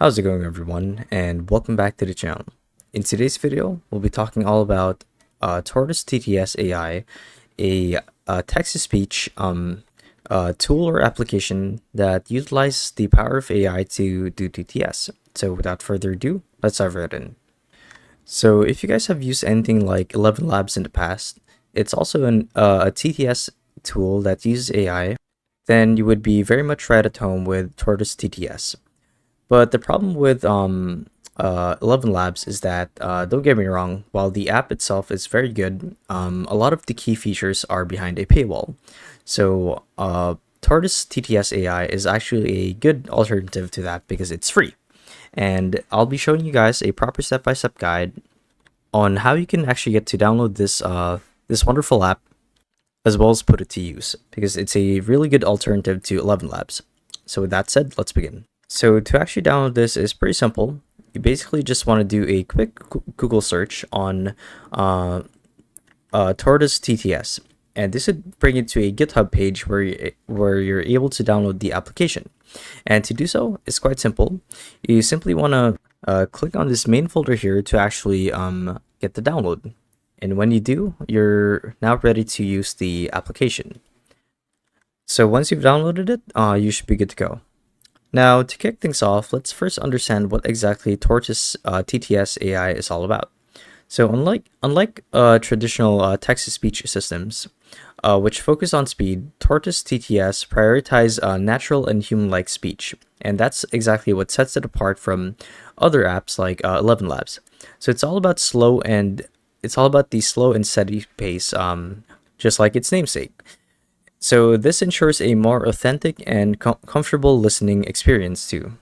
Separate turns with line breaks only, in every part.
How's it going, everyone, and welcome back to the channel. In today's video, we'll be talking all about Tortoise TTS AI, a text-to-speech tool or application that utilizes the power of AI to do TTS. So without further ado, let's dive right in. So if you guys have used anything like Elevenlabs in the past, it's also a TTS tool that uses AI, then you would be very much right at home with Tortoise TTS. But the problem with Elevenlabs is that, don't get me wrong, while the app itself is very good, a lot of the key features are behind a paywall. So Tortoise TTS AI is actually a good alternative to that because it's free. And I'll be showing you guys a proper step-by-step guide on how you can actually get to download this wonderful app as well as put it to use because it's a really good alternative to Elevenlabs. So with that said, let's begin. So to actually download this is pretty simple. You basically just want to do a quick Google search on Tortoise TTS, and this would bring you to a GitHub page where you're able to download the application. And to do so, it's quite simple. You simply want to click on this main folder here to actually get the download. And when you do, you're now ready to use the application. So once you've downloaded it, you should be good to go. Now, to kick things off, let's first understand what exactly Tortoise TTS AI is all about. So unlike traditional text-to-speech systems, which focus on speed, Tortoise TTS prioritize natural and human-like speech, and that's exactly what sets it apart from other apps like Elevenlabs. So it's all about the slow and steady pace, just like its namesake. So this ensures a more authentic and comfortable listening experience too.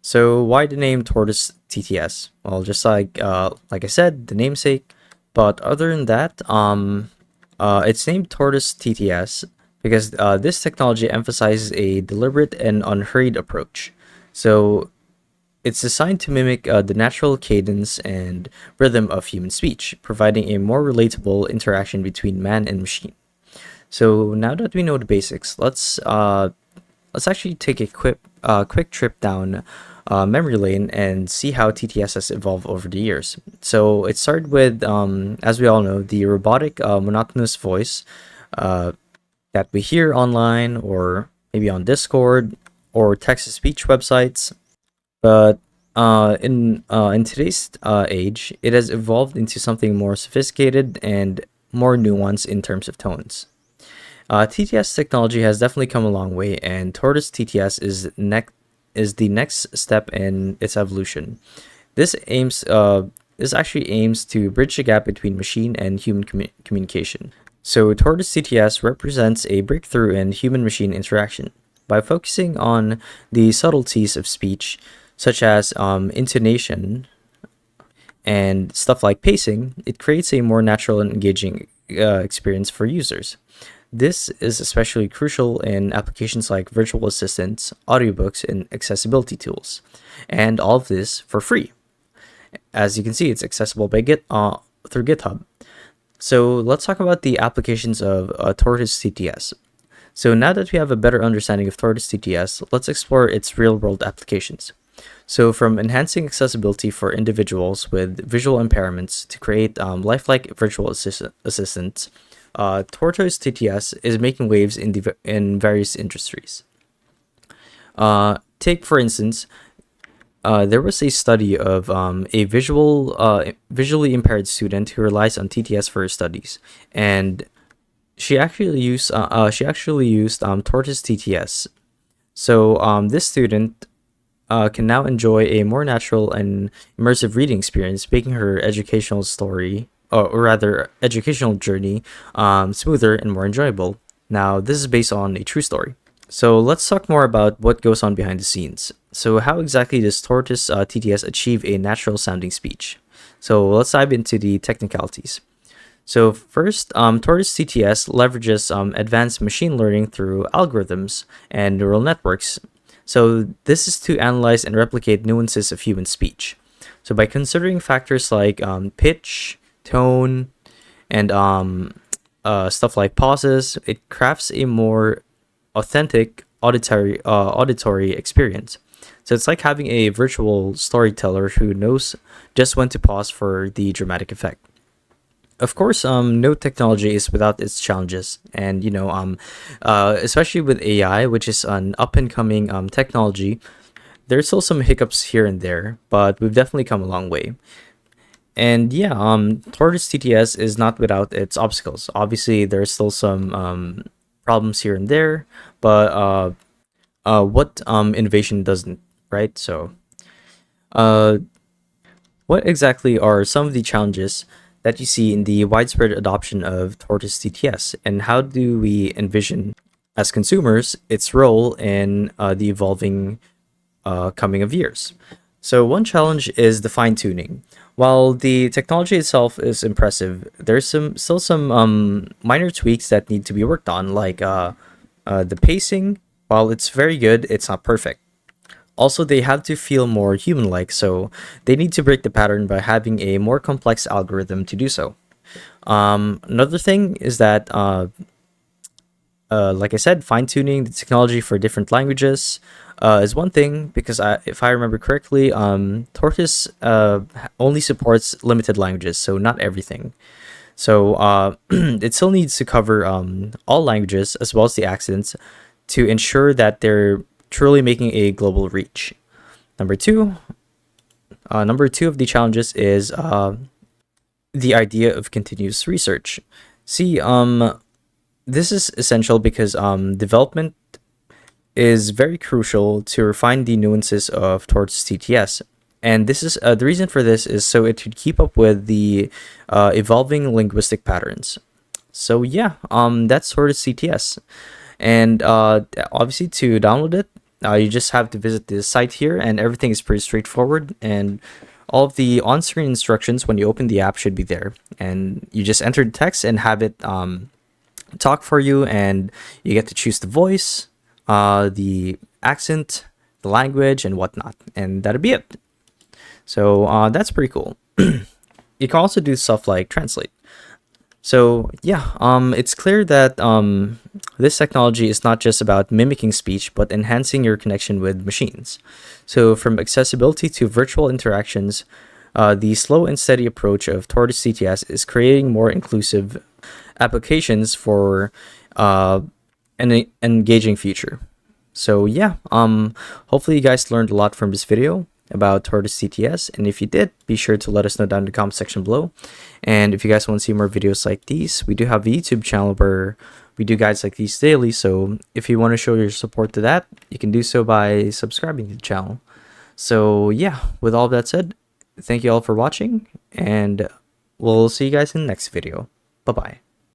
So why the name Tortoise TTS? Well, just like I said, the namesake. But other than that, it's named Tortoise TTS because this technology emphasizes a deliberate and unhurried approach. So it's designed to mimic the natural cadence and rhythm of human speech, providing a more relatable interaction between man and machine. So now that we know the basics, let's actually take a quick trip down memory lane and see how TTS has evolved over the years. So it started with, as we all know, the robotic, monotonous voice that we hear online or maybe on Discord or text-to-speech websites. But in today's age, it has evolved into something more sophisticated and more nuanced in terms of tones. TTS technology has definitely come a long way, and Tortoise TTS is the next step in its evolution. This actually aims to bridge the gap between machine and human communication. So Tortoise TTS represents a breakthrough in human-machine interaction by focusing on the subtleties of speech, such as intonation and stuff like pacing. It creates a more natural and engaging experience for users. This is especially crucial in applications like virtual assistants, audiobooks, and accessibility tools. And all of this for free. As you can see, it's accessible by through GitHub. So let's talk about the applications of Tortoise TTS. So now that we have a better understanding of Tortoise TTS, let's explore its real-world applications. So from enhancing accessibility for individuals with visual impairments to create lifelike virtual assistants, Tortoise TTS is making waves in various industries. Take for instance, there was a study of a visually impaired student who relies on TTS for her studies, and she actually used Tortoise TTS. So this student can now enjoy a more natural and immersive reading experience, making her educational journey smoother and more enjoyable. Now, this is based on a true story. So let's talk more about what goes on behind the scenes. So how exactly does Tortoise TTS achieve a natural sounding speech? So let's dive into the technicalities. So first, Tortoise TTS leverages advanced machine learning through algorithms and neural networks. So this is to analyze and replicate nuances of human speech. So by considering factors like pitch, tone, and stuff like pauses, it crafts a more authentic auditory experience. So it's like having a virtual storyteller who knows just when to pause for the dramatic effect. Of course, no technology is without its challenges, and especially with AI, which is an up and coming technology, there's still some hiccups here and there, but we've definitely come a long way. And yeah, Tortoise TTS is not without its obstacles. Obviously, there's still some problems here and there, but what innovation doesn't, right? So, uh, what exactly are some of the challenges that you see in the widespread adoption of Tortoise TTS, and how do we envision, as consumers, its role in the evolving coming of years? So one challenge is the fine tuning. While the technology itself is impressive, there's still some minor tweaks that need to be worked on, like the pacing. While it's very good, it's not perfect. Also, they have to feel more human-like, so they need to break the pattern by having a more complex algorithm to do so. Another thing is that, like I said, fine-tuning the technology for different languages is one thing, because if I remember correctly, Tortoise only supports limited languages, so not everything. So it still needs to cover all languages as well as the accents to ensure that they're truly making a global reach. Number two, number two of the challenges is the idea of continuous research. See, this is essential because development is very crucial to refine the nuances of towards TTS. And this is the reason for this is so it could keep up with the evolving linguistic patterns. So yeah, that's sort of CTS. And obviously to download it, you just have to visit the site here, and everything is pretty straightforward. And all of the on-screen instructions when you open the app should be there. And you just enter the text and have it talk for you, and you get to choose the voice, the accent, the language, and whatnot. And that'll be it. So that's pretty cool. You can also do stuff like translate. So yeah, it's clear that this technology is not just about mimicking speech, but enhancing your connection with machines. So from accessibility to virtual interactions, the slow and steady approach of Tortoise CTS is creating more inclusive applications for an engaging future. So yeah, hopefully you guys learned a lot from this video about Tortoise CTS, and if you did, be sure to let us know down in the comment section below. And if you guys want to see more videos like these, we do have a YouTube channel where we do guides like these daily, so if you want to show your support to that, you can do so by subscribing to the channel. So yeah, with all that said, thank you all for watching, and we'll see you guys in the next video. Bye bye.